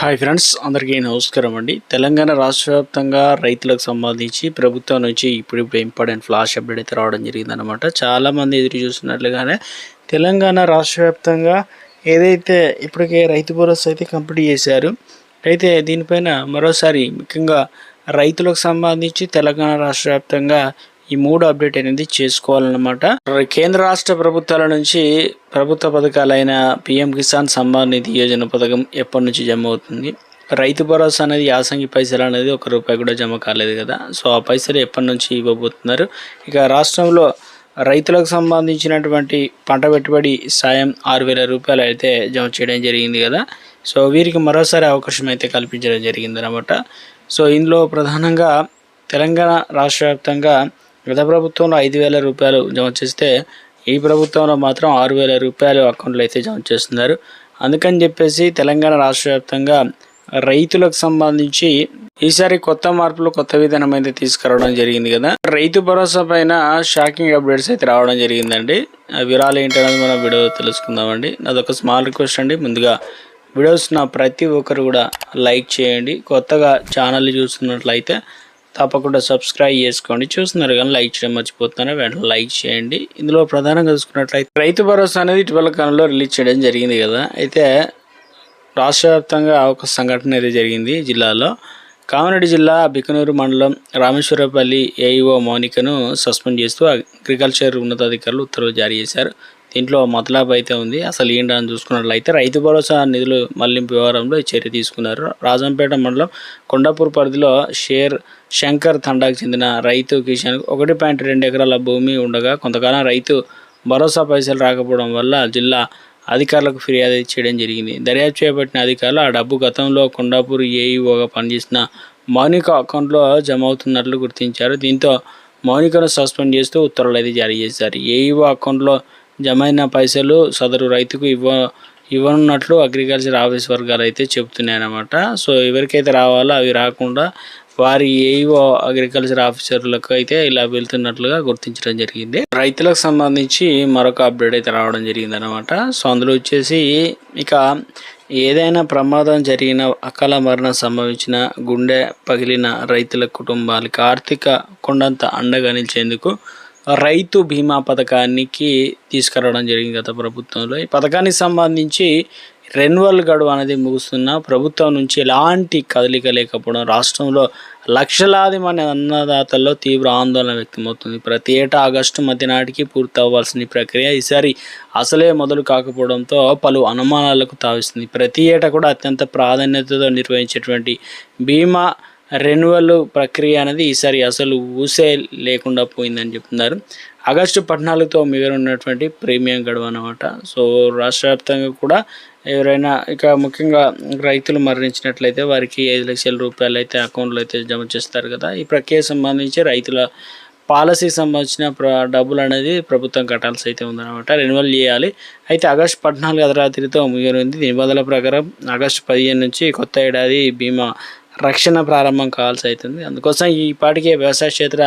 Hi friends, అందరికీ నమస్కారం అండి. తెలంగాణ రాష్ట్ర వ్యాప్తంగా రైతులకు సంబంధించి ప్రభుత్వం నుంచి ఇప్పుడు ఇంపార్టెంట్ ఫ్లాష్ అప్డేట్ అయితే రావడం జరిగిందనమాట. చాలామంది ఎదురు చూస్తున్నట్లుగానే తెలంగాణ రాష్ట్ర వ్యాప్తంగా ఏదైతే ఇప్పటికే రైతు భరోసా అయితే కంప్లీట్ చేశారు. అయితే దీనిపైన మరోసారి ముఖ్యంగా రైతులకు సంబంధించి తెలంగాణ రాష్ట్ర వ్యాప్తంగా ఈ 3 అప్డేట్ అనేది చేసుకోవాలన్నమాట. కేంద్ర రాష్ట్ర ప్రభుత్వాల నుంచి ప్రభుత్వ పథకాలైన పిఎం కిసాన్ సమ్మాన్ నిధి యోజన పథకం ఎప్పటి నుంచి జమ అవుతుంది, రైతు భరోసా అనేది యాసంగి పైసలు అనేది ₹1 కూడా జమ కాలేదు కదా. సో ఆ పైసలు ఎప్పటి నుంచి ఇవ్వబోతున్నారు. ఇక రాష్ట్రంలో రైతులకు సంబంధించినటువంటి పంట పెట్టుబడి సాయం ₹6,000 అయితే జమ చేయడం జరిగింది కదా. సో వీరికి మరోసారి అవకాశం అయితే కల్పించడం జరిగింది అనమాట. సో ఇందులో ప్రధానంగా తెలంగాణ రాష్ట్ర వ్యాప్తంగా గత ప్రభుత్వంలో ₹5,000 జమ చేస్తే ఈ ప్రభుత్వంలో మాత్రం ₹6,000 అకౌంట్లో అయితే జమ చేస్తున్నారు. అందుకని చెప్పేసి తెలంగాణ రాష్ట్ర వ్యాప్తంగా రైతులకు సంబంధించి ఈసారి కొత్త మార్పులు, కొత్త విధానం అయితే తీసుకురావడం జరిగింది కదా. రైతు భరోసా పైన షాకింగ్ అప్డేట్స్ అయితే రావడం జరిగిందండి. వివరాలు ఏంటనేది మనం వీడియో తెలుసుకుందామండి. నాదొక స్మాల్ రిక్వెస్ట్ అండి, ముందుగా వీడియోస్ ప్రతి ఒక్కరు కూడా లైక్ చేయండి. కొత్తగా ఛానల్ చూస్తున్నట్లయితే తప్పకుండా సబ్స్క్రైబ్ చేసుకోండి. చూస్తున్నారు కానీ లైక్ చేయడం మర్చిపోతున్నారు, వెంటనే లైక్ చేయండి. ఇందులో ప్రధానంగా చూసుకున్నట్లయితే రైతు భరోసా అనేది ఇటీవల కాలంలో రిలీజ్ చేయడం జరిగింది కదా. అయితే రాష్ట్ర వ్యాప్తంగా ఒక సంఘటన అయితే జరిగింది. జిల్లాలో కామారెడ్డి జిల్లా బికనూరు మండలం రామేశ్వరపల్లి ఏఈఓ మౌనికను సస్పెండ్ చేస్తూ అగ్రికల్చర్ ఉన్నతాధికారులు ఉత్తర్వులు జారీ చేశారు. దీంట్లో మతలాబ్ అయితే ఉంది. అసలు ఏంటని చూసుకున్నట్లయితే రైతు భరోసా నిధులు మళ్లింపు వ్యవహారంలో ఈ చర్య తీసుకున్నారు. రాజంపేట మండలం కొండాపూర్ పరిధిలో శంకర్ తండాకు చెందిన రైతు కిషన్ 1.2 ఎకరాల భూమి ఉండగా కొంతకాలం రైతు భరోసా పైసలు రాకపోవడం వల్ల జిల్లా అధికారులకు ఫిర్యాదు చేయడం జరిగింది. దర్యాప్తు చేపట్టిన అధికారులు ఆ డబ్బు గతంలో కొండాపూర్ ఏఈఓగా పనిచేసిన మౌనిక అకౌంట్లో జమ అవుతున్నట్లు గుర్తించారు. దీంతో మౌనికను సస్పెండ్ చేస్తూ ఉత్తర్వులు అయితే జారీ చేశారు. ఏఈఓ అకౌంట్లో జమైన పైసలు సదరు రైతుకు ఇవ్వనున్నట్లు అగ్రికల్చర్ ఆఫీస్ వర్గాలు అయితే చెబుతున్నాయన్నమాట. సో ఎవరికైతే రావాలో అవి రాకుండా వారి ఏఈఓ అగ్రికల్చర్ ఆఫీసర్లకు అయితే ఇలా వెళ్తున్నట్లుగా గుర్తించడం జరిగింది. రైతులకు సంబంధించి మరొక అప్డేట్ అయితే రావడం జరిగింది అనమాట. సో అందులో వచ్చేసి ఇక ఏదైనా ప్రమాదం జరిగిన, అకాల మరణం సంభవించిన, గుండె పగిలిన రైతుల కుటుంబాలకు ఆర్థిక కొండంత అండగా నిలిచేందుకు రైతు బీమా పథకానికి తీసుకురావడం జరిగింది గత ప్రభుత్వంలో. ఈ పథకానికి సంబంధించి రెన్యువల్ గడువు అనేది ముగుస్తున్న ప్రభుత్వం నుంచి ఎలాంటి కదలిక లేకపోవడం రాష్ట్రంలో లక్షలాది మంది అన్నదాతల్లో తీవ్ర ఆందోళన వ్యక్తమవుతుంది. ప్రతి ఏటా ఆగస్టు మధ్య నాటికి పూర్తి అవ్వాల్సిన ప్రక్రియ ఈసారి అసలే మొదలు కాకపోవడంతో పలు అనుమానాలకు తావిస్తుంది. ప్రతి ఏటా కూడా అత్యంత ప్రాధాన్యతతో నిర్వహించేటువంటి బీమా రెన్యువల్ ప్రక్రియ అనేది ఈసారి అసలు ఊసే లేకుండా పోయిందని చెప్తున్నారు. ఆగస్టు 14తో మిగలనున్నటువంటి ప్రీమియం గడువు అన్నమాట. సో రాష్ట్ర వ్యాప్తంగా కూడా ఎవరైనా ఇక ముఖ్యంగా రైతులు మరణించినట్లయితే వారికి ₹5,00,000 అయితే అకౌంట్లో అయితే జమ చేస్తారు కదా. ఈ ప్రక్రియకు సంబంధించి రైతుల పాలసీకి సంబంధించిన డబ్బులు అనేది ప్రభుత్వం కట్టాల్సి అయితే ఉందన్నమాట. రెన్యువల్ చేయాలి. అయితే ఆగస్టు 14 అర్ధరాత్రితో ముగియనుంది. నిబంధనల ప్రకారం ఆగస్టు 15 నుంచి కొత్త ఏడాది బీమా రక్షణ ప్రారంభం కావాల్సి అవుతుంది. అందుకోసం ఈపాటికే వ్యవసాయ క్షేత్ర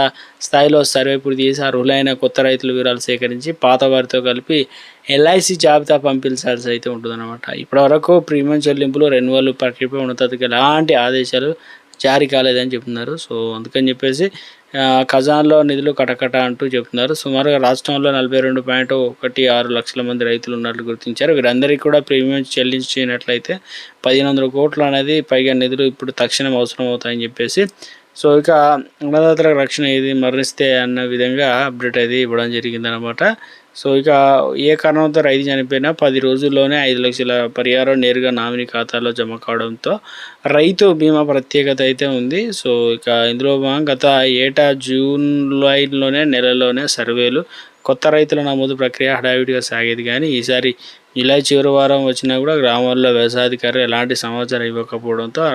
స్థాయిలో సర్వే పూర్తి చేసి అర్హులైన కొత్త రైతుల వివరాలు సేకరించి పాత వారితో కలిపి ఎల్ఐసి జాబితా పంపించాల్సి అయితే ఉంటుందన్నమాట. ఇప్పటివరకు ప్రీమియం చెల్లింపులు, రెన్యువల్ ప్రక్రియపై ఉన్నతాధికారులు ఎలాంటి ఆదేశాలు జారీ కాలేదని చెప్తున్నారు. సో అందుకని చెప్పేసి ఖజానాలో నిధులు కటకట అంటూ చెప్తున్నారు. సుమారుగా రాష్ట్రంలో 42.16 లక్షల మంది రైతులు ఉన్నట్లు గుర్తించారు. వీరందరికీ కూడా ప్రీమియం చెల్లించినట్లయితే 1,500 కోట్లు అనేది పైగా నిధులు ఇప్పుడు తక్షణం అవసరం అవుతాయని చెప్పేసి సో ఇక అన్నదాతలకు రక్షణ ఏది మరణిస్తే అన్న విధంగా అప్డేట్ అయితే ఇవ్వడం జరిగిందనమాట. సో ఇక ఏ కారణంతో రైతు చనిపోయినా 10 రోజుల్లోనే 5 లక్షల పరిహారం నేరుగా నామినీ ఖాతాలో జమ కావడంతో రైతు బీమా ప్రత్యేకత అయితే ఉంది. సో ఇక ఇందులో గత ఏటా జూలైలోనే నెలలోనే సర్వేలు, కొత్త రైతుల నమోదు ప్రక్రియ హడావిడిగా సాగేది. కానీ ఈసారి జూలై చివరి వారం వచ్చినా కూడా గ్రామాల్లో వ్యవసాయాధికారులు ఎలాంటి సమాచారం ఇవ్వకపోవడంతో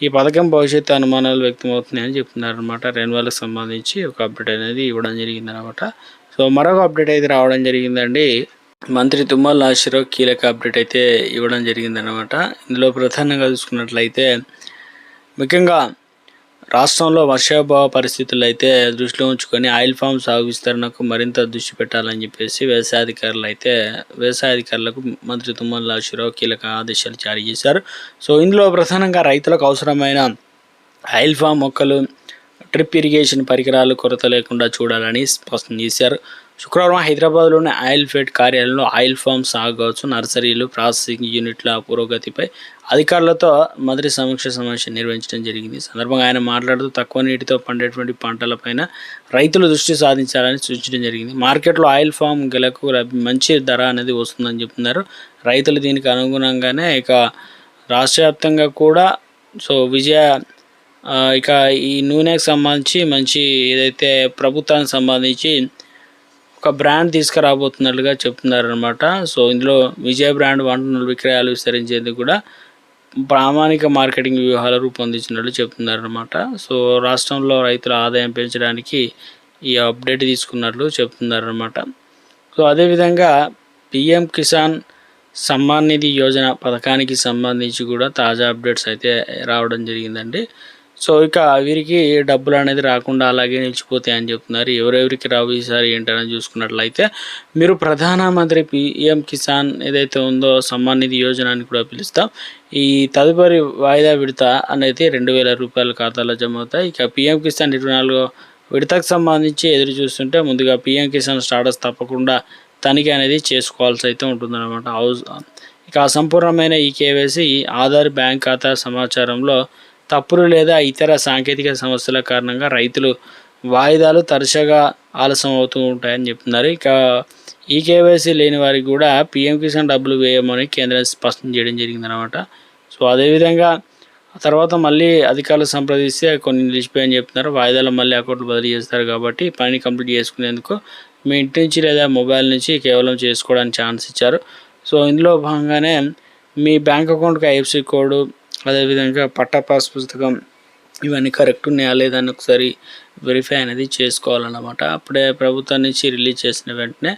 ఈ పథకం భవిష్యత్తు అనుమానాలు వ్యక్తమవుతున్నాయని చెప్తున్నారు అనమాట. రెన్యువల్కి సంబంధించి ఒక అప్డేట్ అనేది ఇవ్వడం జరిగిందనమాట. సో మరొక అప్డేట్ అయితే రావడం జరిగిందండి. మంత్రి తుమ్మల నాగేశ్వరరావు కీలక అప్డేట్ అయితే ఇవ్వడం జరిగిందనమాట. ఇందులో ప్రధానంగా చూసుకున్నట్లయితే ముఖ్యంగా రాష్ట్రంలో వర్షాభావ పరిస్థితులు అయితే దృష్టిలో ఉంచుకొని ఆయిల్ ఫామ్ సాగు విస్తరణకు మరింత దృష్టి పెట్టాలని చెప్పేసి వ్యవసాయాధికారులకు మంత్రి తుమ్మల నాగేశ్వరరావు కీలక ఆదేశాలు జారీ చేశారు. సో ఇందులో ప్రధానంగా రైతులకు అవసరమైన ఆయిల్ ఫామ్ మొక్కలు, డ్రిప్ ఇరిగేషన్ పరికరాలు కొరత లేకుండా చూడాలని స్పష్టం చేశారు. శుక్రవారం హైదరాబాద్లోని ఆయిల్ ఫెడ్ కార్యాలయంలో ఆయిల్ ఫామ్ సాగు కావచ్చు, నర్సరీలు, ప్రాసెసింగ్ యూనిట్ల పురోగతిపై అధికారులతో మంత్రి సమీక్ష సమావేశం నిర్వహించడం జరిగింది. ఈ సందర్భంగా ఆయన మాట్లాడుతూ తక్కువ నీటితో పండేటువంటి పంటలపైన రైతులు దృష్టి సాధించాలని సూచించడం జరిగింది. మార్కెట్లో ఆయిల్ ఫామ్ గెలకు మంచి ధర అనేది వస్తుందని చెప్తున్నారు. రైతులు దీనికి అనుగుణంగానే ఇక రాష్ట్ర వ్యాప్తంగా కూడా ఇక ఈ నూనెకి సంబంధించి మంచి ఏదైతే ప్రభుత్వానికి సంబంధించి ఒక బ్రాండ్ తీసుకురాబోతున్నట్లుగా చెప్తున్నారనమాట. సో ఇందులో విజయ బ్రాండ్ వంటల విక్రయాలు విస్తరించేందుకు కూడా ప్రామాణిక మార్కెటింగ్ వ్యూహాలు రూపొందించినట్లు చెప్తున్నారనమాట. సో రాష్ట్రంలో రైతుల ఆదాయం పెంచడానికి ఈ అప్డేట్ తీసుకున్నట్లు చెప్తున్నారనమాట. సో అదేవిధంగా పిఎం కిసాన్ సమ్మాన్ నిధి యోజన పథకానికి సంబంధించి కూడా తాజా అప్డేట్స్ అయితే రావడం జరిగిందండి. సో ఇక వీరికి డబ్బులు అనేది రాకుండా అలాగే నిలిచిపోతాయని చెప్తున్నారు. ఎవరెవరికి రావు ఈసారి ఏంటని చూసుకున్నట్లయితే మీరు ప్రధానమంత్రి పిఎం కిసాన్ ఏదైతే ఉందో సమ్మాన్ నిధి యోజన అని కూడా పిలుస్తాం. ఈ తదుపరి వాయిదా విడత అనేది 2,000 రూపాయల ఖాతాలో జమ అవుతాయి. ఇక పిఎం కిసాన్ 24వ విడతకు సంబంధించి ఎదురు చూస్తుంటే ముందుగా పిఎం కిసాన్ స్టాటస్ తప్పకుండా తనిఖీ అనేది చేసుకోవాల్సి అయితే ఉంటుందన్నమాట. ఇక అసంపూర్ణమైన ఈ కేవైసీ ఆధార్ బ్యాంక్ ఖాతా సమాచారంలో తప్పులు లేదా ఇతర సాంకేతిక సమస్యల కారణంగా రైతులు వాయిదాలు తరచుగా ఆలస్యం అవుతూ ఉంటాయని చెప్తున్నారు. ఇక ఈ కేవైసీ లేని వారికి కూడా పిఎం కిసాన్ డబ్బులు వేయమని కేంద్రం స్పష్టం చేయడం జరిగిందనమాట. సో అదేవిధంగా తర్వాత మళ్ళీ అధికారులు సంప్రదిస్తే కొన్ని నిలిచిపోయని చెప్తున్నారు. వాయిదాలు మళ్ళీ అకౌంట్లు బదిలీ చేస్తారు కాబట్టి పని కంప్లీట్ చేసుకునేందుకు మీ ఇంటి నుంచి లేదా మొబైల్ నుంచి కేవలం చేసుకోవడానికి ఛాన్స్ ఇచ్చారు. సో ఇందులో భాగంగానే మీ బ్యాంక్ అకౌంట్కి ఐఎఫ్ఎస్సి కోడ్, అదేవిధంగా పట్టా పాస్ పుస్తకం ఇవన్నీ కరెక్ట్ ఉన్నాయా లేదని ఒకసారి వెరిఫై అనేది చేసుకోవాలన్నమాట. అప్పుడే ప్రభుత్వం నుంచి రిలీజ్ చేసిన వెంటనే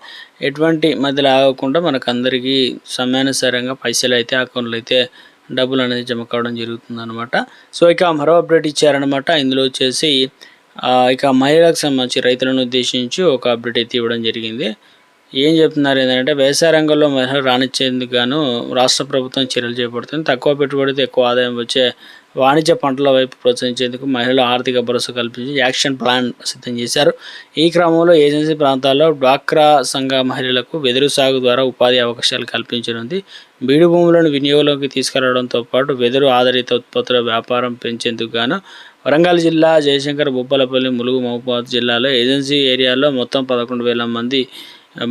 ఎటువంటి మధ్యలో ఆగకుండా మనకు అందరికీ సమయానుసారంగా పైసలు అయితే అకౌంట్లో అయితే డబ్బులు అనేది జమ కావడం జరుగుతుందన్నమాట. సో ఇక మరో అప్డేట్ ఇచ్చారనమాట. ఇందులో వచ్చేసి ఇక మహిళలకు సంబంధించి రైతులను ఉద్దేశించి ఒక అప్డేట్ అయితే ఇవ్వడం జరిగింది. ఏం చెప్తున్నారు ఏంటంటే వ్యవసాయ రంగంలో మహిళలు రాణించేందుకు గాను రాష్ట్ర ప్రభుత్వం చర్యలు చేపడుతుంది. తక్కువ పెట్టుబడితో ఎక్కువ ఆదాయం వచ్చే వాణిజ్య పంటల వైపు ప్రోత్సహించేందుకు మహిళలు ఆర్థిక భరోసా కల్పించి యాక్షన్ ప్లాన్ సిద్ధం చేశారు. ఈ క్రమంలో ఏజెన్సీ ప్రాంతాల్లో డ్వాక్రా సంఘ మహిళలకు వెదురు సాగు ద్వారా ఉపాధి అవకాశాలు కల్పించనుంది. బీడు భూములను వినియోగంలోకి తీసుకురావడంతో పాటు వెదురు ఆధారిత ఉత్పత్తుల వ్యాపారం పెంచేందుకు గాను వరంగల్ జిల్లా జయశంకర్, బొప్పలపల్లి, ములుగు, మహబూబాబాద్ జిల్లాలో ఏజెన్సీ ఏరియాలో మొత్తం 11,000 మంది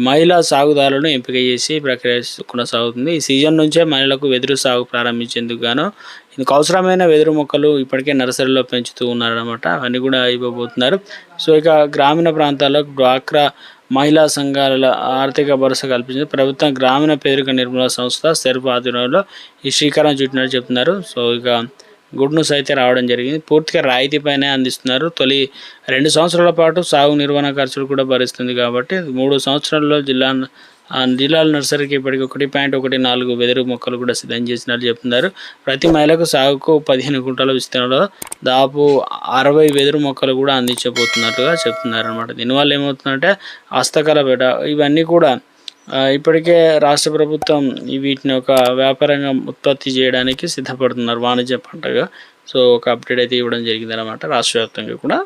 మహిళా సాగుదారులను ఎంపిక చేసి ప్రక్రియ కొనసాగుతుంది. ఈ సీజన్ నుంచే మహిళలకు వెదురు సాగు ప్రారంభించేందుకు గాను ఇందుకు అవసరమైన వెదురు మొక్కలు ఇప్పటికే నర్సరీలో పెంచుతూ ఉన్నారన్నమాట. అవన్నీ కూడా ఇవ్వబోతున్నారు. సో ఇక గ్రామీణ ప్రాంతాల్లో డ్వాక్రా మహిళా సంఘాల ఆర్థిక భరోసా కల్పించింది. ప్రభుత్వం గ్రామీణ పేదరిక నిర్మూలన సంస్థ సెర్ప్ ఆధ్వర్యంలో ఈ శ్రీకారం చుట్టినట్టు చెప్తున్నారు. సో ఇక గుడ్ న్యూస్ అయితే రావడం జరిగింది. పూర్తిగా రాయితీపైనే అందిస్తున్నారు. తొలి 2 సంవత్సరాల పాటు సాగు నిర్వహణ ఖర్చులు కూడా భరిస్తుంది కాబట్టి 3 సంవత్సరాల్లో జిల్లాల నర్సరీకి ఇప్పటికి 1.14 వెదురు మొక్కలు కూడా సిద్ధం చేసినట్లు చెప్తున్నారు. ప్రతి మహిళకు సాగుకు 15 గుంటల విస్తీర్ణంలో దాదాపు 60 వెదురు మొక్కలు కూడా అందించబోతున్నట్టుగా చెప్తున్నారు అనమాట. దీనివల్ల ఏమవుతుందంటే హస్తకళ ఇవన్నీ కూడా ఇప్పటికే రాష్ట్ర ప్రభుత్వం వీటిని ఒక వ్యాపారంగా ఉత్పత్తి చేయడానికి సిద్ధపడుతున్నారు వాణిజ్య పంటగా. సో ఒక అప్డేట్ అయితే ఇవ్వడం జరిగింది అనమాట రాష్ట్ర వ్యాప్తంగా కూడా.